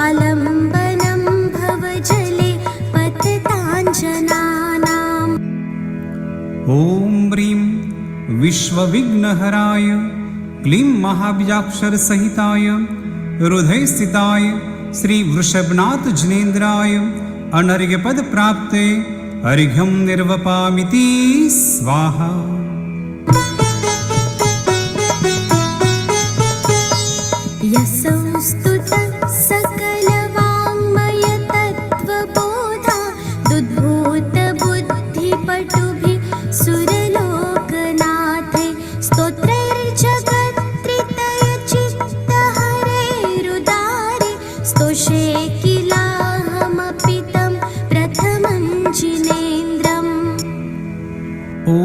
स्वालम्बनं भवजले पतताञ्जनानाम्। ॐ ह्रीं विश्वविघ्नहराय क्लीं महाबीजाक्षरसहिताय हृदयस्थिताय श्री वृषभनाथ जिनेन्द्राय अनर्घ्यपदप्राप्ते अर्घ्यं निर्वपामिति स्वाहा। यशोस्तुतः सकलवाङ्मयतत्त्वबोधा दुद्भूतबुद्धिपटुभिः सुरलोकनाथे स्तोत्रैर्जगत्त्रितयचित्तहरेरुदारे स्तोषे किलाहमपि तं प्रथमं जिनेन्द्रम्। ॐ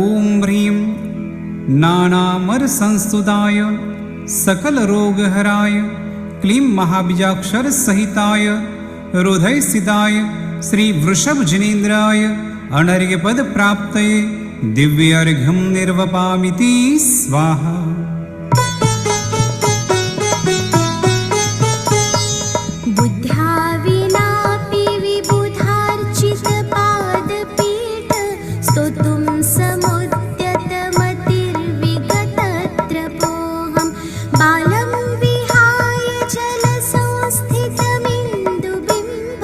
ह्रीं नानामरसंस्तुताय सकलरोगहराय क्लीं महाबीजाक्षरसहिताय हृदयस्थिताय श्री वृषभजिनेन्द्राय अनर्घ्यपदप्राप्तये दिव्यार्घ्यं निर्वपामिति स्वाहा। बुद्ध्या विनापि विबुधार्चितपादपीठ स्तोतुं समुद्यतमतिर्विगतत्रपोऽहं बालं विहाय जलसंस्थितमिन्दुबिम्ब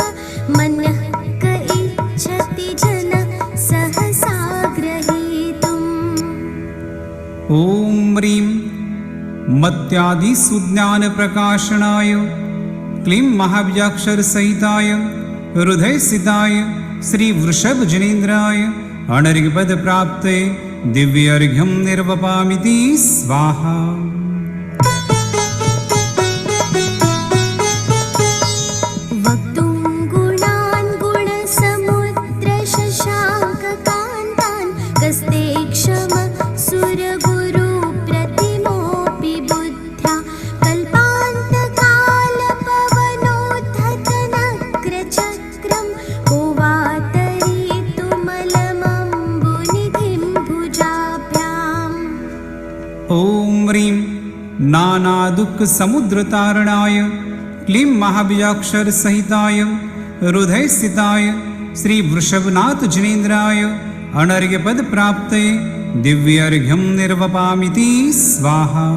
मन्यः क इच्छति जनः सहसा ग्रहीतुम्। ॐ ह्रीं मत्यादिसुज्ञानप्रकाशनाय क्लीं महाबीजाक्षरसहिताय हृदयस्थिताय श्री वृषभजिनेन्द्राय अनर्घ्यपदप्राप्ते दिव्यार्घ्यं निर्वपामिति स्वाहा। वक्तुं गुणान् गुणसमुद्रशशाङ्ककान्तान् कस्ते क्षमः सुरगुरुप्रतिमोऽपि बुद्ध्या कल्पान्तकालपवनोद्धतनग्रचक्रं को वातयितुमलमम्बुनिधिं भुजाभ्याम्। ॐ ह्रीं नानादुःखसमुद्रतारणाय क्लीं महाबीजाक्षरसहिताय हृदयस्थिताय श्री वृषभनाथ जिनेन्द्राय अनर्घ्यपदप्राप्ते दिव्यार्घ्यं निर्वपामिति स्वाहा।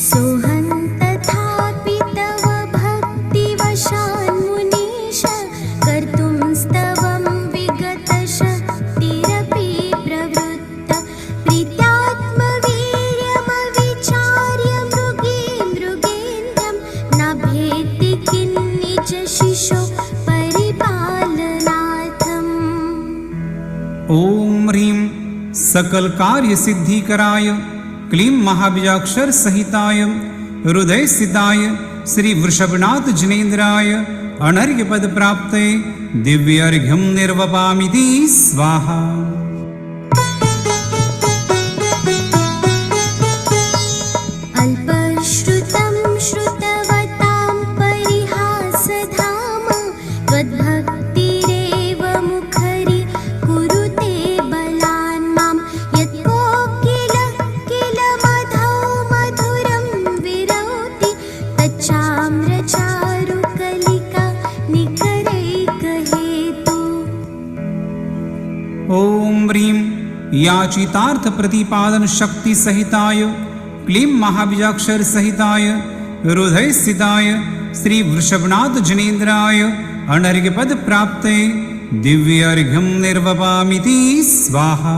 सोऽहं तथापि तव भक्तिवशान्मुनीश कर्तुं स्तवं विगतशक्तिरपि प्रवृत्त प्रीत्यात्मवीर्यमविचार्य मृगेन्द्रं न भेत्ति किन्निजशिशो परिपालनार्थम्। ॐ ह्रीं सकलकार्यसिद्धिकराय क्लीं महाबीजाक्षरसहिताय हृदयस्थिताय श्री वृषभनाथ जिनेन्द्राय अनर्घ्यपदप्राप्ते दिव्यार्घ्यं निर्वपामिति स्वाहा। अल्पश्रुतं श्रुतवतां परिहासधाम त्वद्भक्तिरेव मुखरि कुरुते बलान् मां यत्को किल किल मधौ मधुरं विरौति तच्चाम्रचारुकलिका निकरैकहेतु। ॐ ह्रीं याचितार्थप्रतिपादनशक्तिसहिताय क्लीं महाबीजाक्षरसहिताय हृदयस्थिताय श्री वृषभनाथ जिनेन्द्राय अनर्घ्यपदप्राप्ते दिव्यार्घ्यं निर्वपामिति स्वाहा।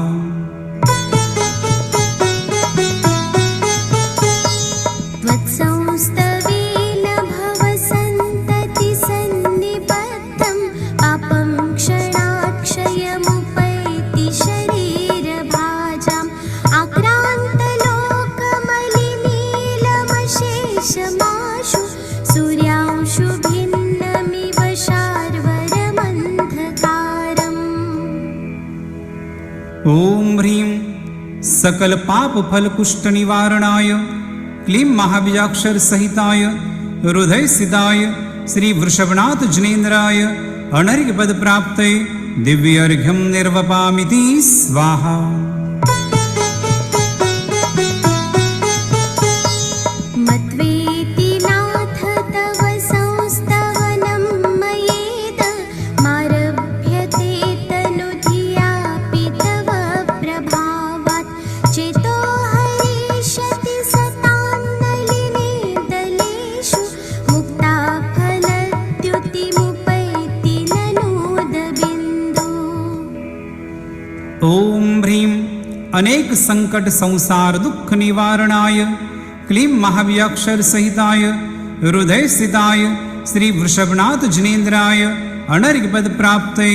त्वत्संस्तवेन भवसन्ततिसन्निबद्धं पापं क्षणाक्षयमुपैति शरीरभाजाम् आक्रान्तलोकमलिनीलमशेषमाशु सूर्यांशुभिन्नमिव शार्वरमन्धकारम्। ॐ ह्रीं सकलपापफलकुष्ठनिवारणाय क्लीं महाबीजाक्षरसहिताय हृदयस्थिताय श्री वृषभनाथ जिनेन्द्राय अनर्घ्यपदप्राप्ते दिव्यार्घ्यं निर्वपामिति स्वाहा। अनेक संकट संसार दुख निवारणाय क्लीं महाव्याक्षर सहिताय हृदय स्थिताय श्री वृषभनाथ जिनेन्द्राय अनर्घ्य पद प्राप्ते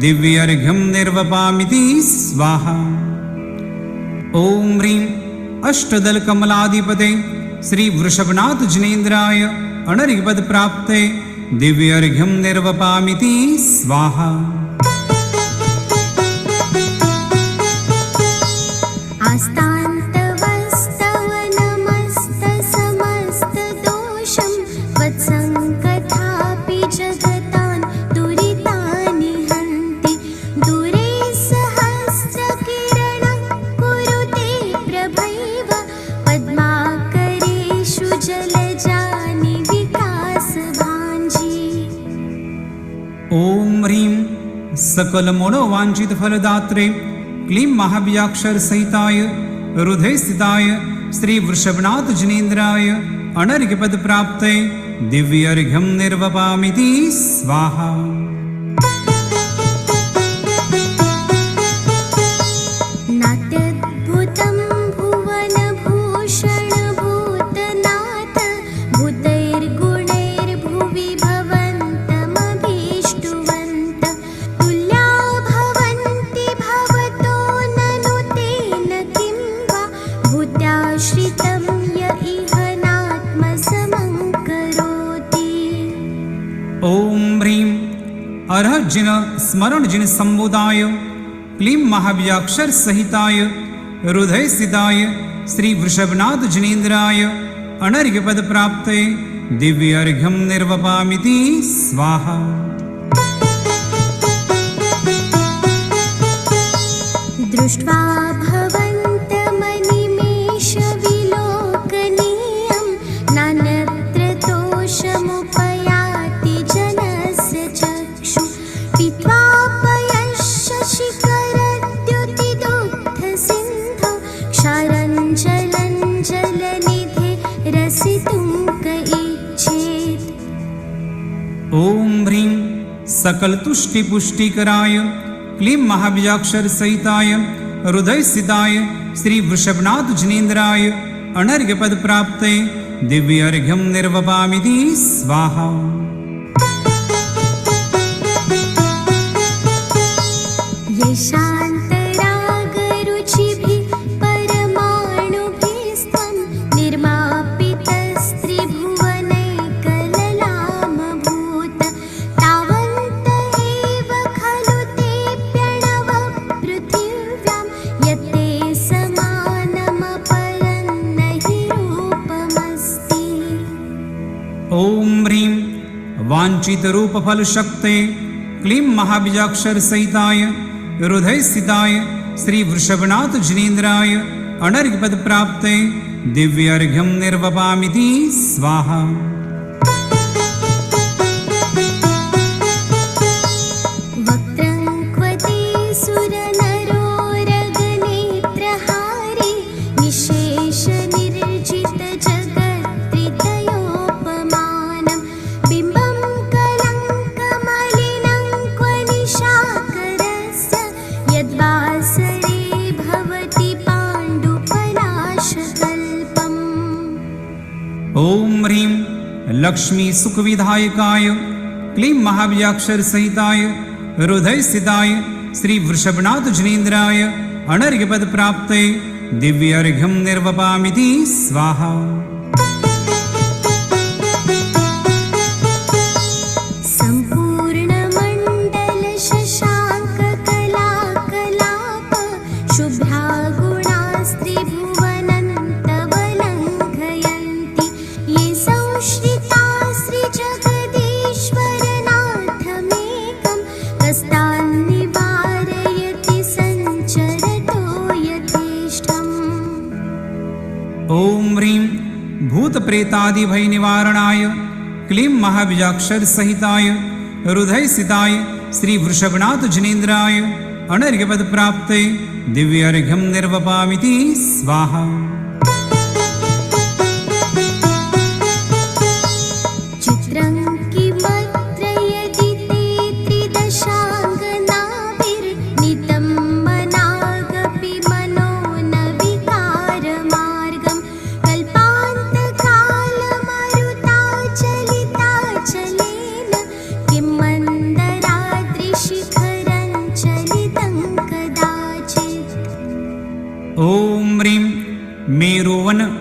दिव्य अर्घ्यम निर्वपामिति स्वाहा। ओम ह्रीं अष्टदल कमलाधिपते श्री वृषभनाथ जिनेन्द्राय अनर्घ्य पद प्राप्ते दिव्य अर्घ्यम निर्वपामिति स्वाहा। आस्तान्तवस्तव नमस्त समस्त दोषं वत्सङ्कथापि जगतान् दुरितानि हन्ति दूरे सहस्रकिरणं कुरुते प्रभैव पद्माकरेषु जलजानि विकासभाञ्जी। ओम ह्रीं सकल मनोवांछित फलदात्रे क्लीं महाव्याक्षर सहिताय हृदय स्थिताय श्री वृषभनाथ जिनेन्द्राय अनर्घ्य पद प्राप्ते दिव्य अर्घ्यम निर्वपामिति स्वाहा। नाट्यद्भुतं भुवनभूषण भूतनाथ भूतैर्गुणैर्भुवि भवन्तमभीष्टुवन्त तुल्या भवन्ति भवतो ननु तेन किं वा भूत्याश्रितं य इह नात्मसमं करोति। ओम ह्रीं अर्ह जिन स्मरण जिन संबोधाय क्लीं महाव्याक्षर सहिताय हृदय स्थिताय श्री वृषभनाथ जिनेन्द्राय अनर्घ्य पद प्राप्ते दिव्य अर्घ्यम निर्वपामिति स्वाहा। दृष्ट्वा भवन्तमनिमेषविलोकनीयं नान्यत्र दोषमुपयाति जनस्य चक्षु पीत्वापयश्च शिखरद्युतिदुग्धसिन्धौ क्षारञ्जलञ्जलनिधे रसितुं क इच्छेत्। ओम ह्रीं सकल तुष्टि पुष्टिकराय क्लीं महाव्याक्षर सहिताय हृदय स्थिताय श्री वृषभनाथ जिनेन्द्राय अनर्घ्य पद प्राप्ते दिव्य अर्घ्यम निर्वपामिति स्वाहा। येषान्तरागरुचिभिः परमाणुभिस्त्वं निर्मापितस्त्रिभुवनैकललामभूत तावन्त एव खलु ते प्रणव पृथिव्यां यत्ते समानमपरन्न हि रूपमस्ति। ओम ह्रीं वांछित रूप फल शक्ते क्लीं महाव्याक्षर सहिताय हृदय स्थिताय श्री वृषभनाथ जिनेन्द्राय अनर्घ्य पद प्राप्ते दिव्य अर्घ्यम निर्वपामिति स्वाहा। वक्त्रङ्क्वते सुरनरोरगनेत्रहारी निशेषनिर्जितजगत्त्रितयोपमानं बिम्बं कलङ्कमलिनं क्व निशाकरस्य यद्वासरे भवति पाण्डुपलाशकल्पम्। ओम ह्रीं लक्ष्मी सुख विधायकाय क्लीं महाव्याक्षर सहिताय हृदय स्थिताय श्री वृषभनाथ जिनेन्द्राय अनर्घ्य पद प्राप्ते दिव्य अर्घ्यम निर्वपामिति स्वाहा। सम्पूर्णमण्डल शशाङ्ककलाकलाप शुभ्रा गुणास्त्रिभुवनन्तवलङ्घयन्ति ये संश्रिता श्रीजगदीश्वरनाथमेकं कस्तान्निवारयति सञ्चरतो यथेष्टम्। ओम ह्रीं भूत प्रेतादि भय निवारणाय क्लीं महाव्याक्षर सहिताय हृदय स्थिताय श्री वृषभनाथ जिनेन्द्राय अनर्घ्य पद प्राप्ते दिव्य अर्घ्यम निर्वपामिति स्वाहा। चित्रं किमत्र यदि ते त्रिदशाङ्गनाभिर्नितं मनागपि मनो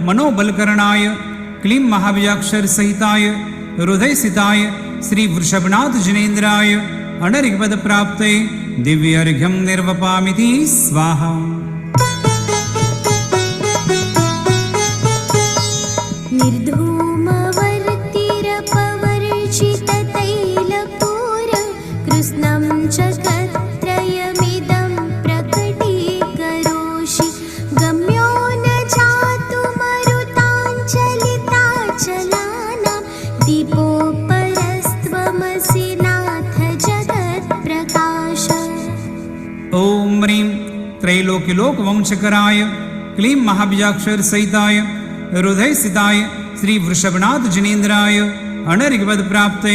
मनोबलकरणाय क्लीं महाबीजाक्षर सहिताय हृदयसिताय श्री वृषभनाथ जिनेन्द्राय अनर्घ्यपद प्राप्ते दिव्यर्घ्यं निर्वपामिति स्वाहा। निर्धूमवर्तिरपवर्जिततैलपूर कृष्णं जगत्त्रयमिदं प्रकटीकरोषि गम्यो न जातुमरुताञ्चलिताचलानां दीपोपरस्त्वमसि नाथ जगत्प्रकाश। ॐ ह्रीं त्रैलोक्यलोकवंशकराय क्लीं महाबीजाक्षर सहिताय हृदयसिताय श्री वृषभनाथ जिनेन्द्राय अनर्घ्यपद प्राप्ते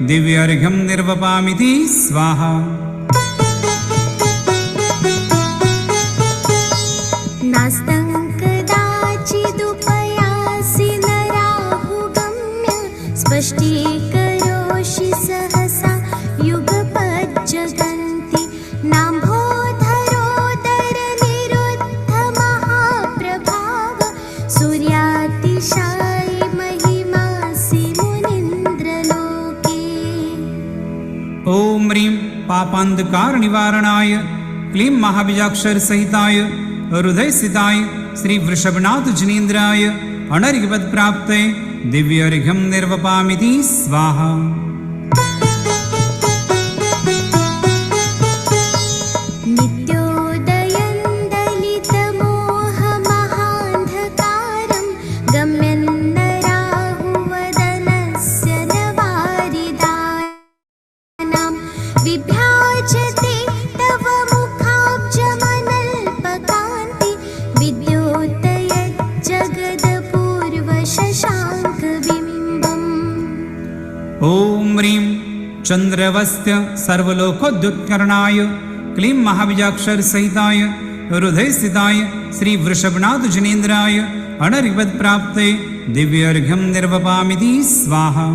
दिव्यर्घ्यं निर्वपामिति स्वाहा। नास्तं कदाचिदुपयासि नराहुगम्य स्पष्टीकरोषि सहसा युगपज्जगन्ति नाम्भोधरोदरनिरुद्धमहाप्रभाव सूर्यातिशायि महिमासि मुनीन्द्रलोके। ॐ ह्रीं पापान्धकार निवारणाय क्लीं महाबीजाक्षर सहिताय हृदयसिताय श्री वृषभनाथ जिनेन्द्राय अनर्घ्यपद प्राप्ते दिव्यर्घ्यं निर्वपामिति स्वाहा। नित्योदयं दलितमोहमहान्धकारं गम्यन्नराहुवदनस्य नवारिदानां विभ्राजते तव मुखाब्जमनल्पकान्ति विद्योतयज्जगदपूर्वशशाङ्कबिम्बम्। ॐ ह्रीं चन्द्रवस्य सर्वलोकोद्युत्करणाय क्लीं महाबीजाक्षर सहिताय हृदयस्थिताय श्री वृषभनाथ जिनेन्द्राय अनर्घ्यपद प्राप्ते दिव्यर्घ्यं निर्वपामिति स्वाहा।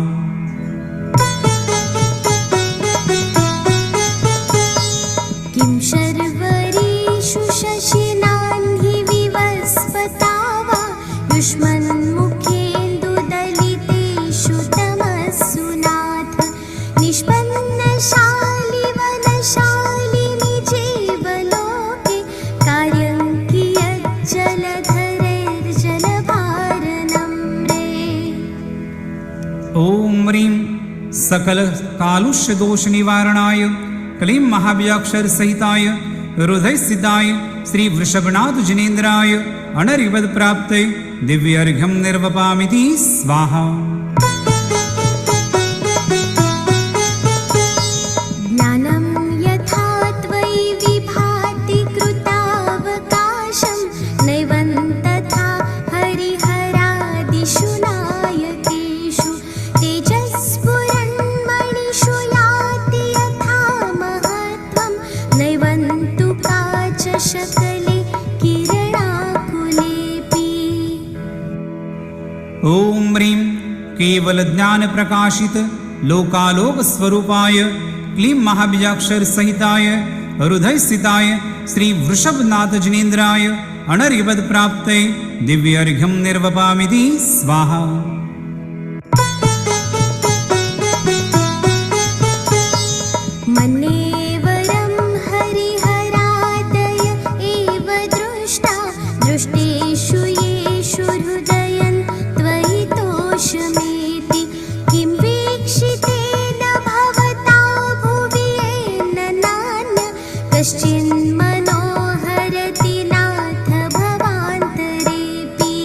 किं शर्वरीषु शशिनाह्नि विवस्वता वा युष्मन्मुखेन्दुदलितेषु तमस्सु नाथ निष्पन्नशालि वनशालिनि जीवलोके कार्यं कियज्जलधरैर्जलभारनं रे। ॐ ह्रीं सकल कालुष्य दोष निवारणाय क्लीं महाबीजाक्षर सहिताय हृदयस्थिताय श्री वृषभनाथ जिनेन्द्राय अनर्घ्यपद प्राप्ते दिव्यर्घ्यं निर्वपामिति स्वाहा। ज्ञानं यथा त्वयि विभाति कृतावकाशं नैवं तथा हरिहरादिषु नायकेषु तेजस्फुरन्मणिषु याति यथा महत्त्वं नैवं तु काचशकले किरणाकुलेऽपि। ॐ ह्रीं केवल ज्ञान प्रकाशित लोकालोक स्वरूपाय क्लीं महाबीजाक्षर सहिताय हृदयस्थिताय श्री वृषभनाथ जिनेन्द्राय अनर्घ्यपद प्राप्ते दिव्यर्घ्यं निर्वपामिति स्वाहा। मन्येवरं हरिहरादय एव दृष्टा दृष्टेषु येषु हृदयं त्वयि तोषमेति किं वीक्षितेन भवता भुवि येन नान्य कश्चिन्मनोहरति नाथ भवान्तरेऽपि।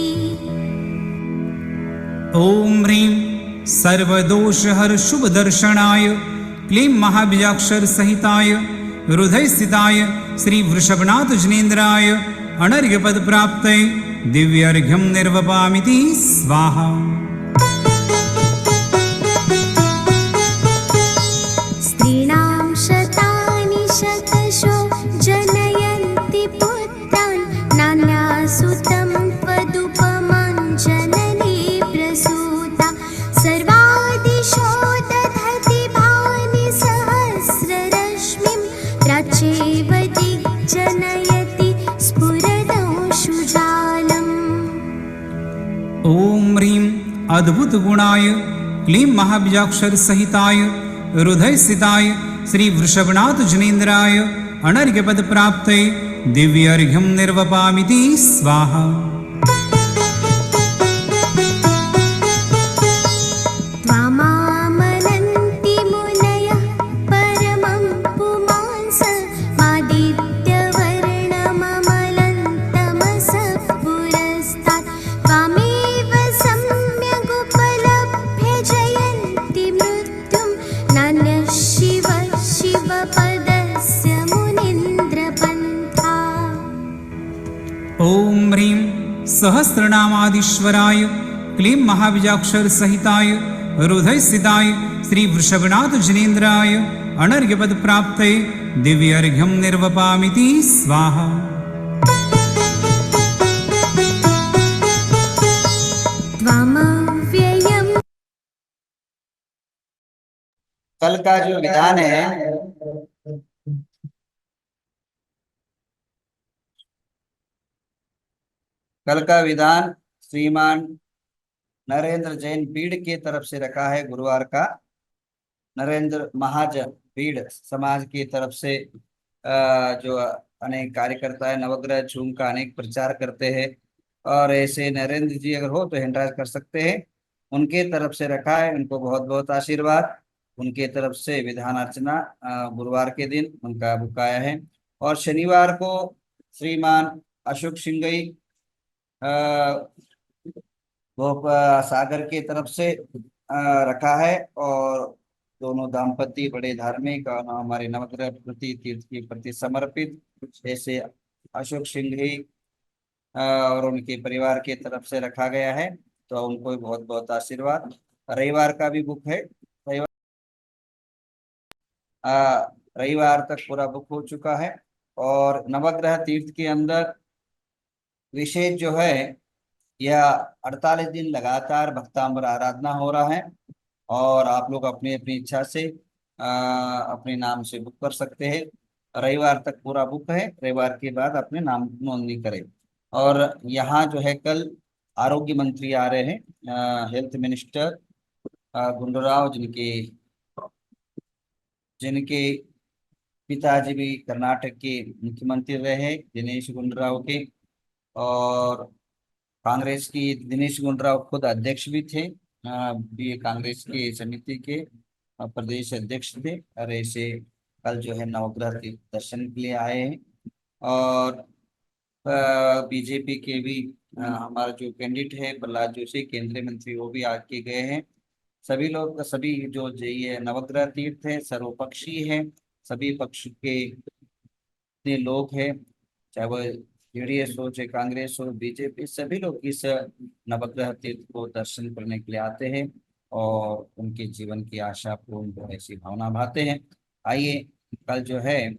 ॐ ह्रीं सर्वदोषहर शुभदर्शनाय क्लीं महाबीजाक्षर सहिताय हृदयस्थिताय श्री वृषभनाथ जिनेन्द्राय अनर्घ्यपद प्राप्ते दिव्यर्घ्यं निर्वपामिति स्वाहा। स्त्रीणां शतानि शतशो जनयन्ति पुत्रान् नान्यासुतं त्वदुपमां जननी प्रसूता सर्वादिशो दधति भानि सहस्ररश्मिं प्राच्येव दिग्जनयति स्फुरदंशुजालम्। ॐ ह्रीं अद्भुतगुणाय क्लीं महाबीजाक्षर सहिताय हृदयस्थिताय श्री वृषभनाथ जनेन्द्राय अनर्घ्यपद प्राप्तये दिव्यर्घ्यं निर्वपामिति स्वाहा। त्वामामनन्ति मुनयः परमं पुमांस मादित्यवर्णममलन्तमसः पुरस्तात् त्वामेव सम्यगुपलभ्य जयन्ति मृत्युं नान्यः शिव शिवपदस्य मुनीन्द्रपन्था। ॐ ह्रीं सहस्रनामाधीश्वराय क्लीं महाबीजाक्षर सहिताय हृदयस्थिताय श्री वृषभनाथ जनेन्द्राय अनर्घ्यपद प्राप्तये दिव्यर्घ्यं निर्वपामिति स्वाहा। त्वामव्ययम् कल का जो विधान है कल का विधान श्रीमान नरेंद्र जैन बीड़ की तरफ से रखा है। गुरुवार का नरेंद्र महाजन बीड़ समाज की तरफ से जो अनेक कार्यकर्ता है नवग्रह झूम का अनेक प्रचार करते हैं और ऐसे नरेंद्र जी अगर हो तो हैंडराइज कर सकते हैं। उनके तरफ से रखा है। उनको बहुत बहुत आशीर्वाद। उनके तरफ से विधान अर्चना गुरुवार के दिन उनका बुकाया है और शनिवार को श्रीमान अशोक सिंगई सागर की तरफ से रखा है और दोनों दाम्पत्य बड़े धार्मिक और हमारे नवग्रह प्रति तीर्थ के प्रति समर्पित जैसे अशोक सिंह ही और उनके परिवार के तरफ से रखा गया है तो उनको भी बहुत बहुत आशीर्वाद। रविवार का भी बुक है। रविवार तक पूरा बुक हो चुका है और नवग्रह तीर्थ के अंदर विशेष जो है यह 48 दिन लगातार भक्तांबर आराधना हो रहा है और आप लोग अपनी अपनी इच्छा से अपने नाम से बुक कर सकते हैं। रविवार तक पूरा बुक है। रविवार के बाद अपने नाम नोंदणी करें। और यहाँ जो है कल आरोग्य मंत्री आ रहे हैं, हेल्थ मिनिस्टर गुंडूराव, जिनके पिताजी भी कर्नाटक के मुख्यमंत्री रहे हैं, दिनेश गुंडूराव के, और कांग्रेस की दिनेश गुंडूराव खुद अध्यक्ष भी थे, भी कांग्रेस के समिति के प्रदेश अध्यक्ष थे। और ऐसे कल जो है नवग्रह के दर्शन के लिए आए हैं। और बीजेपी के भी हमारा जो कैंडिडेट है प्रहलाद जोशी केंद्रीय मंत्री, वो भी आके गए हैं। सभी लोग सभी जो ये नवग्रह तीर्थ है सर्वपक्षीय है। सभी पक्ष के लोग हैं, चाहे वो जेडीएस हो चाहे कांग्रेस हो बीजेपी, सभी लोग इस नवग्रह तीर्थ को दर्शन करने के लिए आते हैं और उनके जीवन की आशा पूर्ण हो ऐसी भावना भाते हैं। आइए कल जो है